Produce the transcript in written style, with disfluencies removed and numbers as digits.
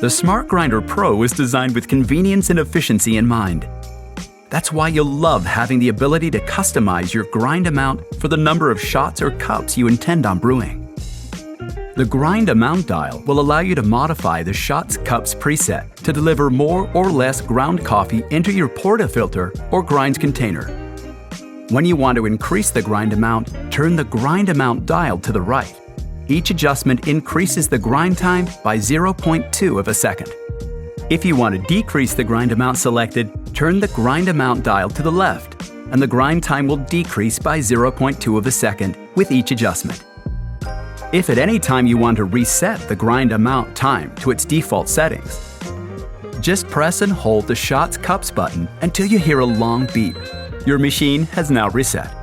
The Smart Grinder Pro is designed with convenience and efficiency in mind. That's why you'll love having the ability to customize your grind amount for the number of shots or cups you intend on brewing. The grind amount dial will allow you to modify the shots cups preset to deliver more or less ground coffee into your portafilter or grinds container. When you want to increase the grind amount, turn the grind amount dial to the right. Each adjustment increases the grind time by 0.2 of a second. If you want to decrease the grind amount selected, turn the grind amount dial to the left, and the grind time will decrease by 0.2 of a second with each adjustment. If at any time you want to reset the grind amount time to its default settings, just press and hold the Shots Cups button until you hear a long beep. Your machine has now reset.